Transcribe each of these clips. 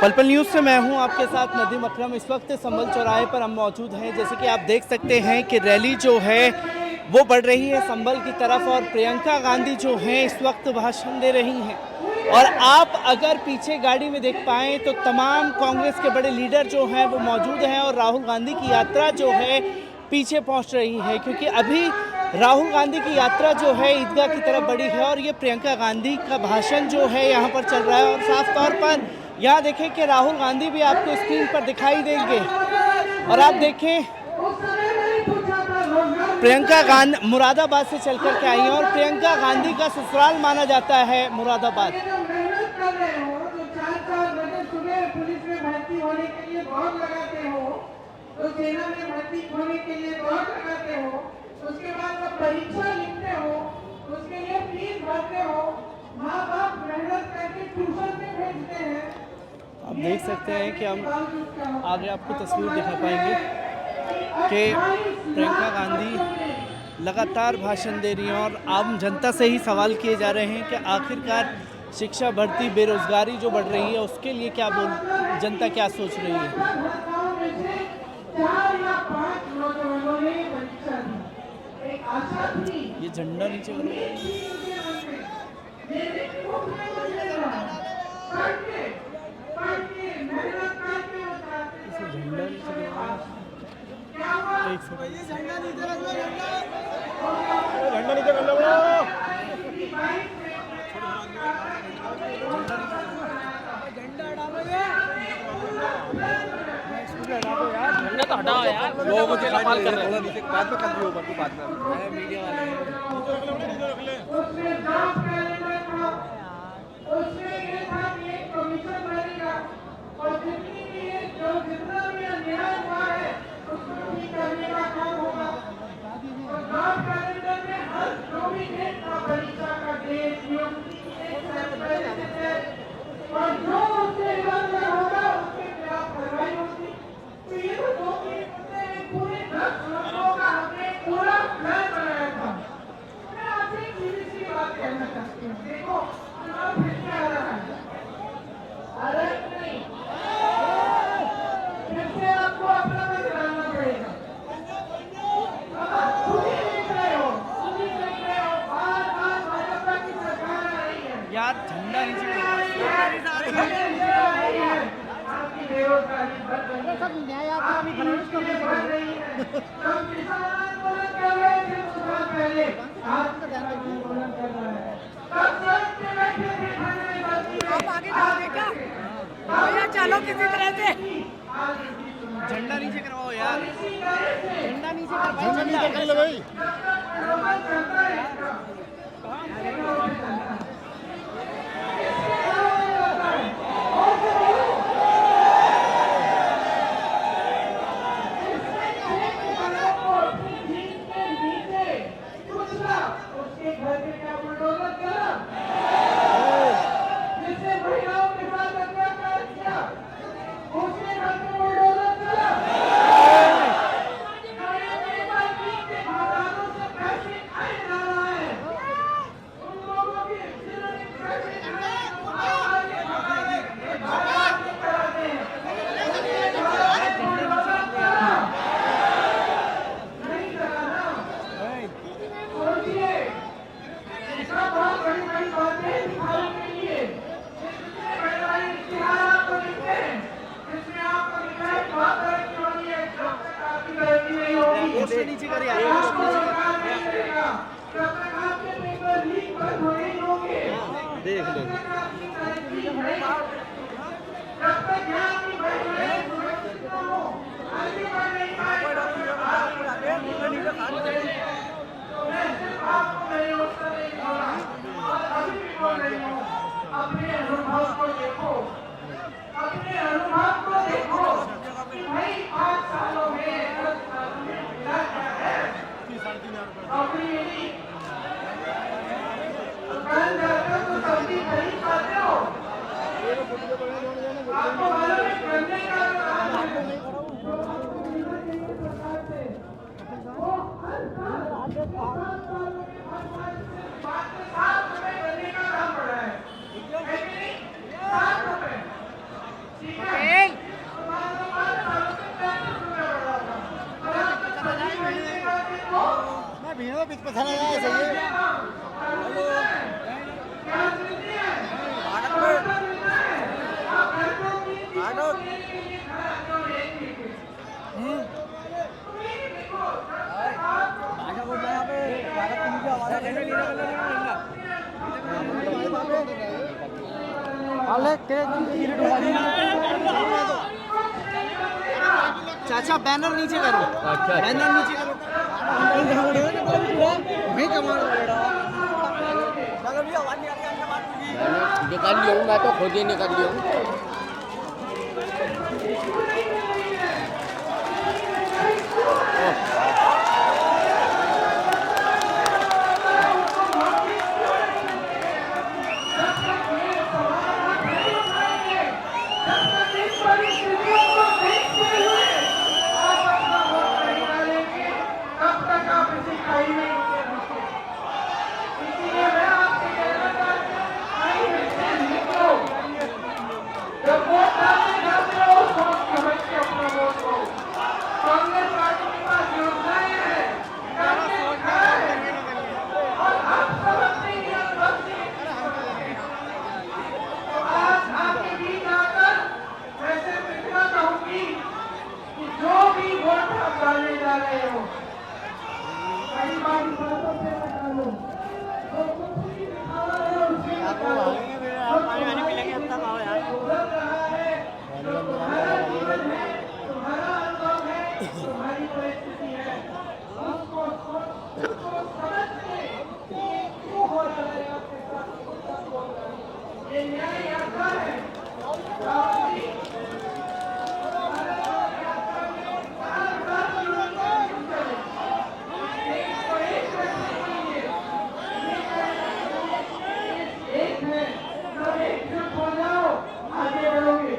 पल पल न्यूज़ से मैं हूं आपके साथ नदीम अकरम। इस वक्त संभल चौराहे पर हम मौजूद हैं। जैसे कि आप देख सकते हैं कि रैली जो है वो बढ़ रही है संभल की तरफ और प्रियंका गांधी जो हैं इस वक्त भाषण दे रही हैं। और आप अगर पीछे गाड़ी में देख पाएँ तो तमाम कांग्रेस के बड़े लीडर जो हैं वो मौजूद हैं और राहुल गांधी की यात्रा जो है पीछे पहुँच रही है, क्योंकि अभी राहुल गांधी की यात्रा जो है ईदगाह की तरफ बढ़ी है और ये प्रियंका गांधी का भाषण जो है यहाँ पर चल रहा है। और साफ तौर पर यहाँ देखें कि राहुल गांधी भी आपको स्क्रीन पर दिखाई देंगे। और आप देखें प्रियंका गांधी मुरादाबाद से चल कर के आई हैं और प्रियंका गांधी का ससुराल माना जाता है मुरादाबाद। सेना में भर्ती होने के लिए दौड़ लगाते हो, उसके बाद जब परीक्षा लिखते हो, उसके लिए फीस भरते हो, माँ बाप मेहनत करके ट्यूशन पे भेजते हैं। आप देख सकते हैं कि हम आगे आपको तस्वीर दिखा पाएंगे कि प्रियंका गांधी लगातार भाषण दे रही हैं और आम जनता से ही सवाल किए जा रहे हैं कि आखिरकार शिक्षा भर्ती बेरोजगारी जो बढ़ रही है उसके लिए क्या जनता क्या सोच रही है। 4 या 5 नौजवानों ने परीक्षा दी, एक आशा थी। ये झंडा नीचे करो। झंडा नीचे कर लो। झंडा तो हटाओ यार, लोगों को दिखाई कर रहे हैं। बाद में कर दियो, बाद में मीडिया वाले उसमें ये था कि एक कमीशन बनेगा और जितनी भी जितना भी अन्याय हुआ है उसको ठीक करने का काम होगा। और ड्राफ्ट कैलेंडर में हर जो भी डेट का परीक्षा का डेट नियुक्ति और जो उससे इधर होगा उसके खिलाफ कार्रवाई होगी। तो ये तो 2-3 पूरे 10 लोगों का हमने पूरा प्लान बनाया था। मैं आपसे एक सीधी बात कहना चाहती हूँ, देखो फिर से आ रहा है, अरे नहीं, फिर से आपको अपना में कराना पड़ेगा। अब आप खुद ही देख रहे हो, बार-बार भाजपा की सरकार आ रही है। यार झंडा नीचे आपकी बेरोजगारी बढ़ रही है, आपकी मुश्किलें बढ़ रही है। हम किसान आंदोलन कर रहे थे कुछ साल पहले, आज आंदोलन कर रहा है। आप आगे जाओगे क्या? भैया चलो किसी तरह से। झंडा नीचे करवाओ यार, झंडा नीचे करवाओ। झंडा नीचे कर लो भाई। नीचे कर यार, देख लो। अपने अनुभव को देखो, अपने अनुभव को देखो कि भाई 5 सालों में 10 सालों में मिला क्या है। नौकरी मिली, दुकान जाकर तो सब्जी खरीद पाते हो, आपको मालूम है करने का वो हर साल चाचा बैनर नीचे करो, अच्छा बैनर नीचे करो। निकाल लिया हूँ मैं तो खुद ही निकाल लिया हूँ। कांग्रेस पार्टी के पास योजनाएं हैं, और आप सब अपनी तो आज आपके बीच आकर मैं सिर्फ इतना कहूंगी कि जो भी वोट आप डालने जा रहे हो, कई बार बातों से मत डालो, जो कुछ भी दिखावा है उसमें मत डालो। बोल रहा है जो तुम्हारा जीवन है, तुम्हारा अनुभव है, तुम्हारी परिस्थिति है, उसको समझ के कि ये क्यों हो रहा है आपके साथ, उसको सब बोल रहा है। ये न्याय यात्रा है। राहुल जी, हमारे यात्रा में साल युवकों की चले, एक को एक व्यक्ति चाहिए, एक है, सब एकजुट हो जाओ, आगे बढ़ोगे।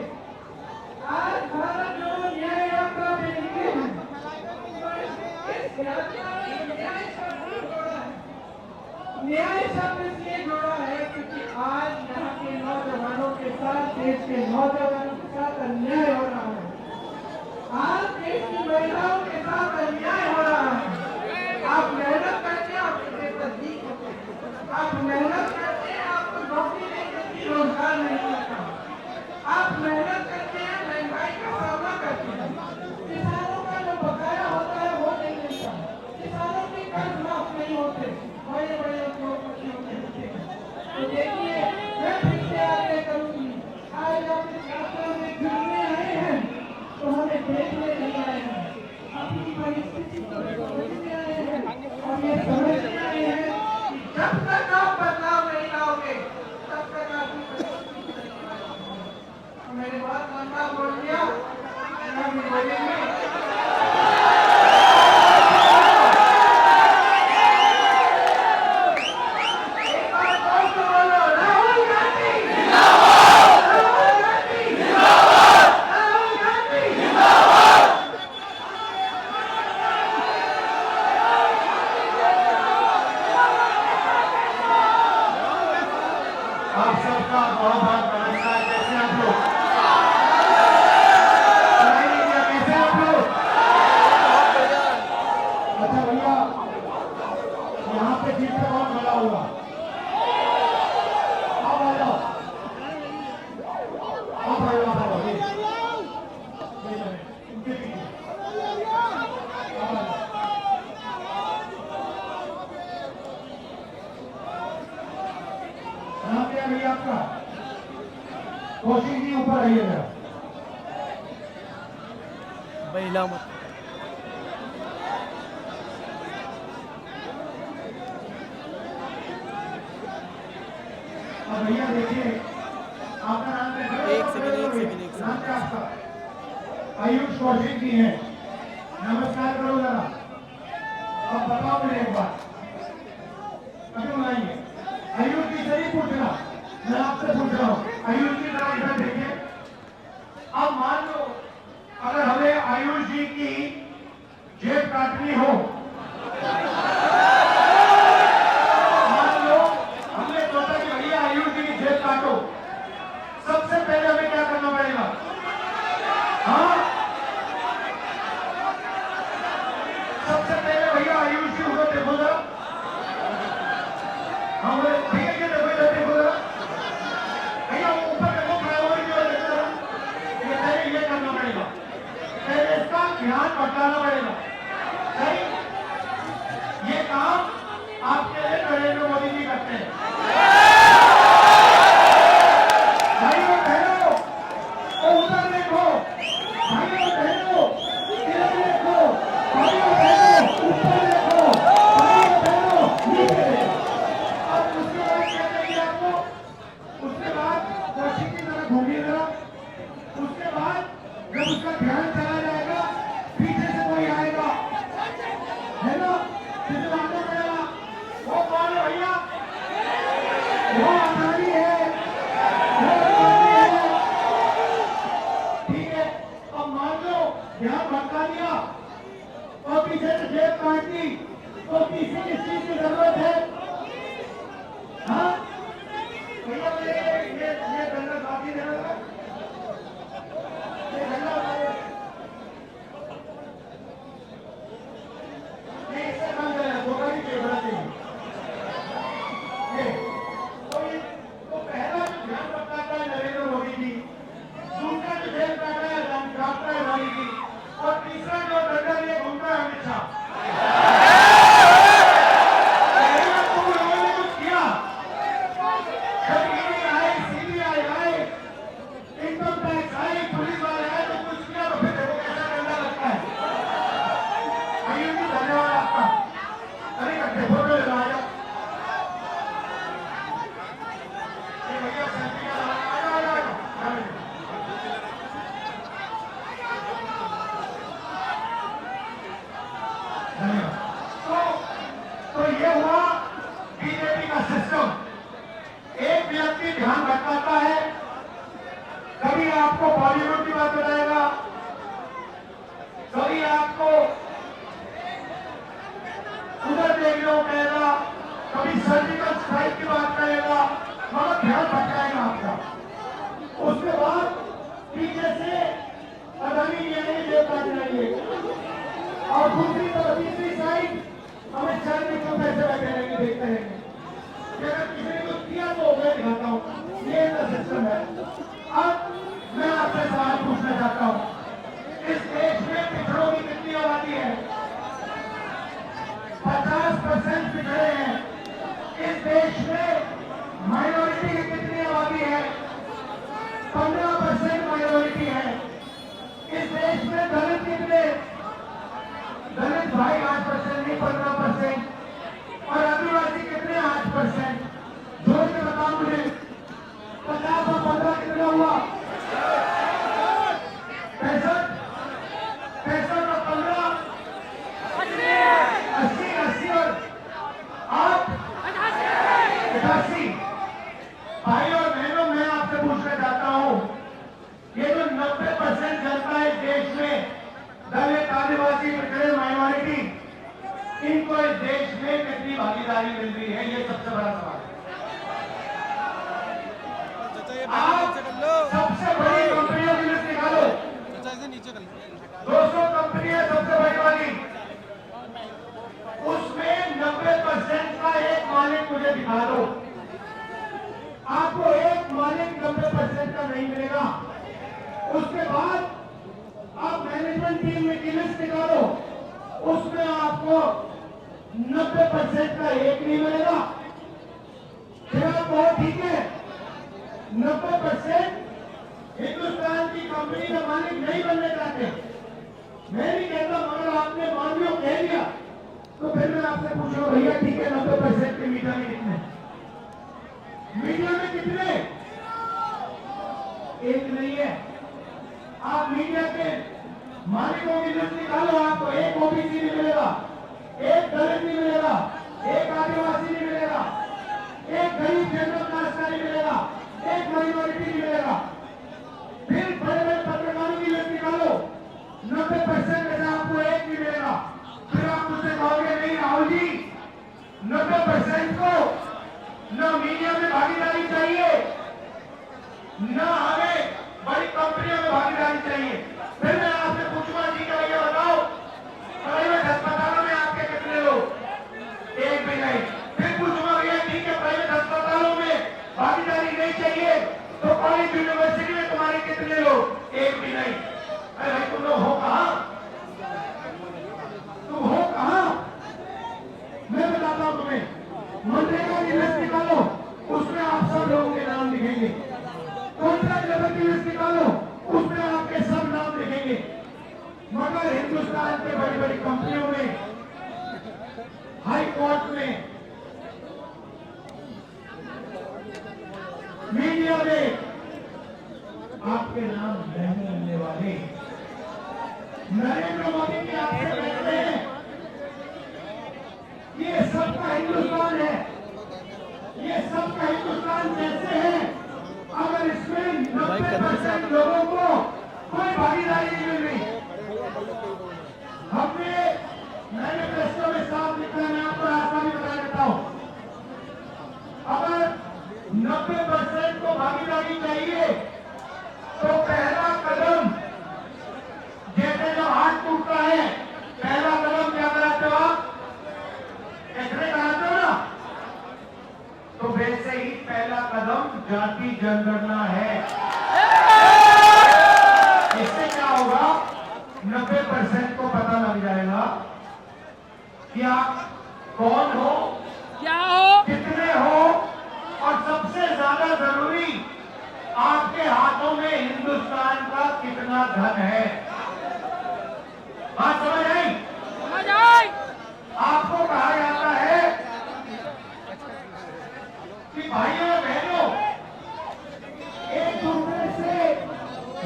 आज भारत जोड़ो न्याय यात्रा में निकले हैं। इस यात्रा में न्याय शब्द जोड़ा है। न्याय शब्द इसलिए जोड़ा है क्योंकि आज यहाँ के नौजवानों के साथ, देश के नौजवानों के साथ अन्याय हो रहा है। आज देश की महिलाओं के साथ अन्याय हो रहा है। आप मेहनत करते हैं, आपको तस्दीक होते हैं। आप मेहनत करते हैं, आपको नौकरी नहीं मिलती, रोजगार नहीं मिलता। आप मेहनत करते हैं, महंगाई का सामना करते हैं, किसानों का जो बकाया होता है वो नहीं मिलता, किसानों के कर्ज माफ नहीं होते, बड़े बड़े उद्योगपतियों के होते हैं। तो देखिए, मैं फिर से आग्रह करूंगी, आज आप इस यात्रा में जुड़ने आए हैं तो हमें देखने नहीं आए हैं, अपनी परिस्थिति को समझने आए हैं, और ये समझने आए हैं कि जब तक आप बदलाव नहीं लाओगे तब तक आपकी परिस्थिति नहीं बदलेगी। मेरे बात लंबा बोल दिया, हम बोलेंगे। एक बार जोर से बोलो, राहुल गांधी जिंदाबाद, राहुल गांधी जिंदाबाद, राहुल गांधी जिंदाबाद। आप सबका बहुत बहुत नमस्कार। कैसे आप लोग? कैसे आप लोग? अच्छा भैया, यहाँ पे जीत का बहुत बड़ा हुआ। आप आ जाओ, आप आ जाओ, आप आ जाओ। इनके पीछे आप आ जाओ। नाम क्या है भैया आपका? कौशिक जी, ऊपर आइए जरा। महिला मत अब भैया देखिए, आपका नाम क्या है? एक सेकंड। नाम क्या आपका? आयुष कौशिक जी हैं। नमस्कार करो जरा। अब बताओ मुझे एक बात, क्यों आइए? आयुष जी से ही पूछना, मैं आपसे पूछ रहा हूँ। आयुष जी जरा इधर देखिए। अब मान लो अगर हमें आयुष जी की जेब काटनी हो, मान लो हमने सोचा कि भैया आयुष जी की जेब काटो, सबसे पहले हमें क्या करना पड़ेगा? हाँ, सबसे पहले भैया आयुष जी उधर देखो जरा। हाँ भैया, ये देखो, इधर देखो जरा। भैया वो ऊपर देखो, खड़ा हो ध्यान चला जाएगा, पीछे से कोई आएगा, है ना, जिसे आगे पड़ेगा, वो कौन है भैया? वो अदानी है, वो अदानी है। ठीक है, अब मान लो ध्यान भटका दिया और पीछे से जेब काट दी, तो किसी किस चीज की जरूरत है? हाँ भैया, ये गन्ना बाकी देना है, ये गन्ना नहीं, इससे काम करना, धोखा नहीं चाहिए, बड़ा चाहिए। तो पहला जो ध्यान भटकाता है नरेंद्र मोदी जी, दूसरा जो जेब काटा है डॉक्टर अदानी जी, और तीसरा जो डंडा लिए घूमता है अमित शाह। तो ये हुआ बीजेपी का सिस्टम। एक व्यक्ति ध्यान भटकाता है, कभी आपको बॉलीवुड की बात बताएगा, कभी आपको उधर देख लो कहेगा, कभी सर्जिकल स्ट्राइक की बात करेगा, मगर ध्यान भटकाएगा आपका। उसके बाद पीछे से अदानी यानी जेब काट जाएंगे, और दूसरी तरफ तीसरी साइड अमित शाह जी क्यों पैसे बैठे रहेंगे, देखते रहेंगे। अगर किसी ने कुछ किया तो मैं दिखाता हूँ, ये इनका सिस्टम है। अब मैं आपसे सवाल पूछना चाहता हूँ, इस देश में पिछड़ों की कितनी आबादी है? 50% पिछड़े हैं। इस देश में माइनॉरिटी की कितनी आबादी है? 15% माइनॉरिटी है। इस देश में दलित कितने? दलित भाई 8% नहीं 15%, और आदिवासी कितने? 8%। जोर से बताओ मुझे, 50 और 15 कितना हुआ? 65, 65 और 15 80, 80 और 8 88। भाई और बहनों, मैं आपसे पूछना चाहता हूं, ये जो 90% जनता है देश में, दलित, आदिवासी, पिछड़े, माइनॉरिटी, इनको इस देश में कितनी भागीदारी मिल रही है? ये सबसे बड़ा सवाल है। आप सबसे बड़ी कंपनियों की लिस्ट निकालो, 200 कंपनियां सबसे बड़ी वाली, उसमें 90% का एक मालिक मुझे दिखा दो। आपको एक मालिक 90% का नहीं मिलेगा। उसके बाद आप मैनेजमेंट टीम में की लिस्ट निकालो, उसमें आपको 90% का एक नहीं मिलेगा। फिर आप बहुत ठीक है, 90% हिंदुस्तान की कंपनी का मालिक नहीं बनने चाहते। मैं नहीं कहता, मगर आपने मान लो कह दिया, तो फिर मैं आपसे पूछ रहा हूं, भैया ठीक है 90% के मीडिया में कितने? मीडिया में कितने? एक नहीं है। आप मीडिया के मालिकों की लिस्ट निकालो, आपको एक ओबीसी नहीं मिलेगा, एक दलित नहीं मिलेगा, एक आदिवासी नहीं मिलेगा, एक गरीब जनरल कास्ट का नहीं मिलेगा, एक माइनॉरिटी नहीं मिलेगा। फिर बड़े बड़े पत्रकारों की लिस्ट निकालो, 90% में से आपको एक नहीं मिलेगा। फिर आप मुझसे कहोगे नहीं राहुल जी, 90% को न मीडिया में भागीदारी चाहिए, न हमें बड़ी कंपनियों में भागीदारी चाहिए। फिर मैं आपसे पूछूंगा, ठीक है भैया बताओ, प्राइवेट अस्पतालों में आपके कितने लोग? एक भी नहीं। फिर पूछूंगा, भैया ठीक है प्राइवेट अस्पतालों में भागीदारी नहीं चाहिए, तो कॉलेज यूनिवर्सिटी में तुम्हारे कितने लोग? एक भी नहीं। अरे भाई तुम लोग हो कहां? तुम हो कहां? मैं बताता हूं तुम्हें, मनरेगा की लिस्ट निकालो, उसमें आप सब लोगों के नाम लिखेंगे। कॉन्ट्रैक्ट लेबर की लिस्ट निकालो, उसमें आपके सब नाम लिखेंगे। मगर हिंदुस्तान के बड़ी बड़ी कंपनियों में, हाई कोर्ट में, मीडिया में आपके नाम नहीं मिलने वाले। नरेंद्र मोदी की आंखें कहते हैं ये सबका हिंदुस्तान है, ये सबका हिंदुस्तान कैसे है अगर इसमें 90% लोगों को कोई भागीदारी नहीं मिल रही। हमने मैनिफेस्टो में साफ लिखा है, मैं आपको रास्ता भी बता देता हूं। अगर 90% को भागीदारी चाहिए तो पहला कदम, जैसे जब हाथ टूटता है पहला कदम क्या कराते हो आप? एक्सरे कराते हो ना, तो वैसे ही पहला कदम जाति जनगणना है। इससे क्या होगा? 90% को पता लग जाएगा कि आप कौन हो, क्या हो, कितने हो, और सबसे ज्यादा जरूरी आपके हाथों में हिंदुस्तान का कितना धन है। बात समझ आई? समझ आई? आपको कहा जाता है कि भाइयों बहनों एक दूसरे से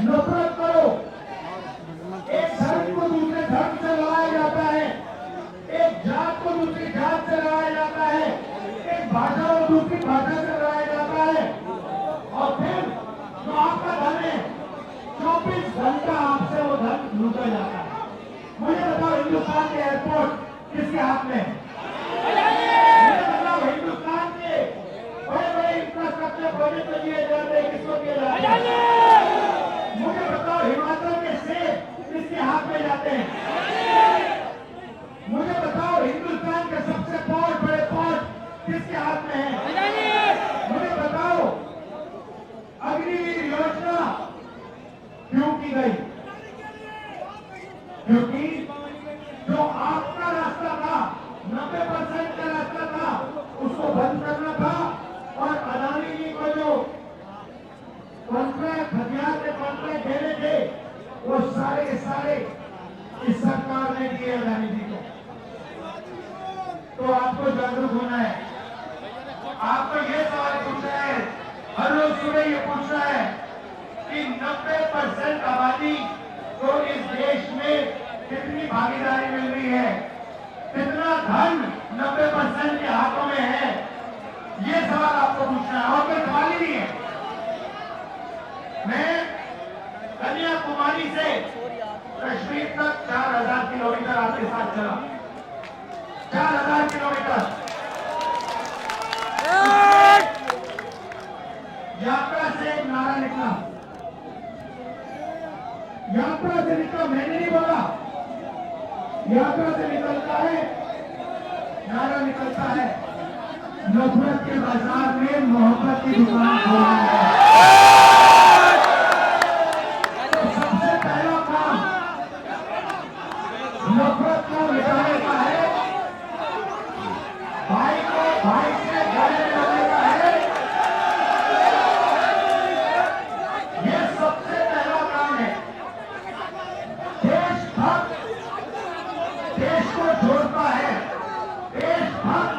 नफरत करो। एक धर्म को दूसरे धर्म से लड़ाया जाता है, एक जात को दूसरी जात से लड़ाया जाता है, एक भाषा को दूसरी भाषा से लड़ाया जाता है, और फिर जो आपका धन है 24 घंटा आपसे वो धन लूटा जाता है। मुझे बताओ हिंदुस्तान के एयरपोर्ट किसके हाथ में है? मुझे बताओ हिंदुस्तान के बड़े बड़े इंफ्रास्ट्रक्चर प्रोजेक्ट दिए जाते हैं किसको दिए जाते हैं? मुझे बताओ हिमाचल के सेब किसके हाथ में जाते हैं? मुझे बताओ हिंदुस्तान के सबसे बहुत बड़े पोर्ट किसके हाथ में है? मुझे बताओ अग्निवीर योजना क्यों की गई? क्योंकि जो आपका रास्ता था 90% का रास्ता था उसको बंद करना था, और अदानी जी को जो कॉन्ट्रैक्ट हथियार के कॉन्ट्रैक्ट देने थे वो सारे के सारे इस सरकार ने दिए अदानी जी को। तो आपको जागरूक होना है, आपको ये सवाल पूछना है, हर रोज सुबह ये पूछना है कि 90% आबादी को इस देश में कितनी भागीदारी मिल रही है, कितना धन 90% के हाथों में है। ये सवाल आपको पूछना है, और कोई सवाल ही नहीं है। मैं कन्याकुमारी से कश्मीर तक 4000 किलोमीटर आपके साथ चला, 4000 किलोमीटर यात्रा से एक नारा निकला, यात्रा से निकला, मैंने नहीं बोला, यात्रा से निकलता है, नारा निकलता है, नफरत के बाजार में मोहब्बत की दुकान खोलना है। तो सबसे पहला काम नफरत को मिटाने का है, भाई को भाई से गले लगाने का है। ये सबसे पहला काम है। देशभक्त देश को जोड़ता है, देशभक्त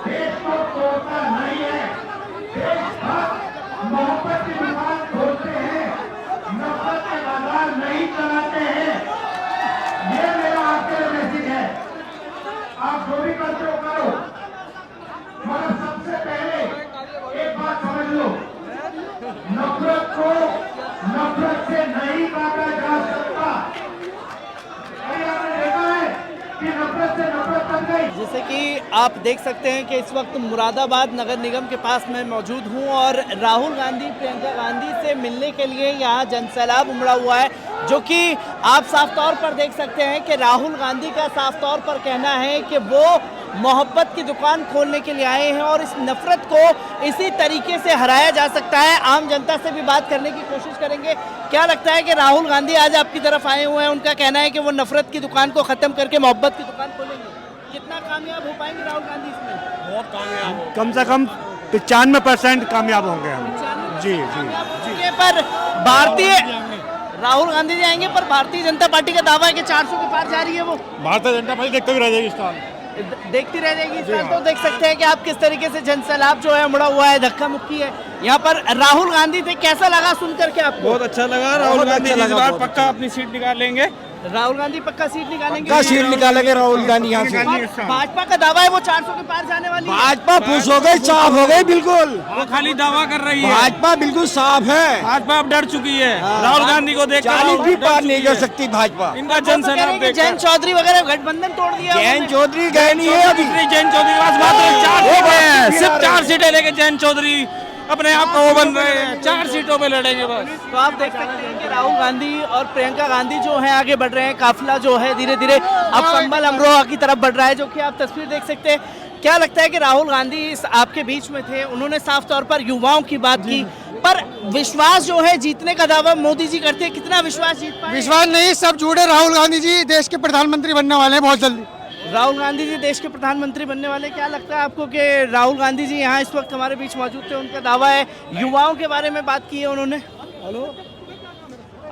देश को तोड़ता नहीं है। देशभक्त मोहब्बत की दुकान खोलते हैं, नफरत के बाजार नहीं चलाते हैं। ये मेरा आपके लिए मैसेज है। आप जो भी करते हो करो, मगर सबसे पहले एक बात समझ लो, नफरत को नफरत से नहीं काटा जा सकता। कहीं आपने देखा है कि नफरत से नफरत बन गई? जैसे कि आप देख सकते हैं कि इस वक्त मुरादाबाद नगर निगम के पास मैं मौजूद हूं और राहुल गांधी प्रियंका गांधी से मिलने के लिए यहाँ जनसैलाब उमड़ा हुआ है, जो कि आप साफ तौर पर देख सकते हैं कि राहुल गांधी का साफ तौर पर कहना है कि वो मोहब्बत की दुकान खोलने के लिए आए हैं और इस नफरत को इसी तरीके से हराया जा सकता है। आम जनता से भी बात करने की कोशिश करेंगे। क्या लगता है कि राहुल गांधी आज आपकी तरफ आए हुए हैं, उनका कहना है कि वो नफरत की दुकान को खत्म करके मोहब्बत की दुकान खोलेंगे, कितना कामयाब हो पाएंगे राहुल गांधी इसमें? बहुत कामयाब हो, कम से कम 95% कामयाब होंगे हम। जी जी जी। पर भारतीय राहुल गांधी जी आएंगे, पर भारतीय जनता पार्टी का दावा है कि 400 के पार जा रही है वो। भारतीय जनता पार्टी देखते भी रह जाएगी इस साल, देखती रह जाएगी इस साल। तो देख सकते हैं कि आप किस तरीके से जनसैलाब जो है मुड़ा हुआ है, धक्का मुक्की है यहाँ पर। राहुल गांधी थे, कैसा लगा सुन करके आपको? बहुत अच्छा लगा। राहुल गांधी इस बार पक्का अपनी सीट निकाल लेंगे राहुल गांधी पक्का सीट निकालेंगे। का सीट निकालेंगे राहुल गांधी यहाँ से। और भाजपा का दावा है वो 400 के पार जाने वाली है। भाजपा फुस हो गई, साफ हो गई बिल्कुल। वो खाली दावा कर रही है, भाजपा बिल्कुल साफ है। भाजपा अब डर चुकी है राहुल गांधी को देख 40 भी पार नहीं कर सकती भाजपा। इनका वो तो कह रहे जनसना हैं कि जैन चौधरी वगैरह गठबंधन तोड़ दिया जैन उन्होंने। चौधरी गए नहीं है अभी। जैन चौधरी के पास मात्र 4 वो सीटें हैं, बात सिर्फ भी 4 सीटें लेके जैन चौधरी अपने आप को वो बन रहे हैं। 4 सीटों पे लड़ेंगे बस। तो आप देख सकते हैं कि राहुल गांधी और प्रियंका गांधी जो है आगे बढ़ रहे हैं। काफिला जो है धीरे धीरे अब संभल अमरोहा की तरफ बढ़ रहा है, जो कि आप तस्वीर देख सकते हैं। क्या लगता है कि राहुल गांधी इस आपके बीच में थे, उन्होंने साफ तौर पर युवाओं की बात की, पर विश्वास जो है जीतने का दावा मोदी जी करते हैं, कितना विश्वास जीत पाए? विश्वास नहीं, सब झूठे। राहुल गांधी जी देश के प्रधानमंत्री बनने वाले हैं बहुत जल्दी। राहुल गांधी जी देश के प्रधानमंत्री बनने वाले, क्या लगता है आपको कि राहुल गांधी जी यहाँ इस वक्त हमारे बीच मौजूद थे, उनका दावा है, युवाओं के बारे में बात की है उन्होंने। हेलो,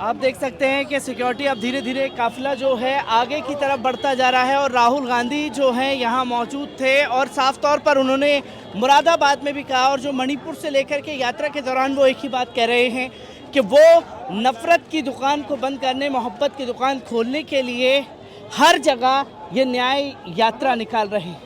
आप देख सकते हैं कि सिक्योरिटी अब धीरे धीरे काफिला जो है आगे की तरफ बढ़ता जा रहा है और राहुल गांधी जो है यहाँ मौजूद थे और साफ तौर पर उन्होंने मुरादाबाद में भी कहा और जो मणिपुर से लेकर के यात्रा के दौरान वो एक ही बात कह रहे हैं कि वो नफरत की दुकान को बंद करने, मोहब्बत की दुकान खोलने के लिए हर जगह ये न्याय यात्रा निकाल रहे हैं।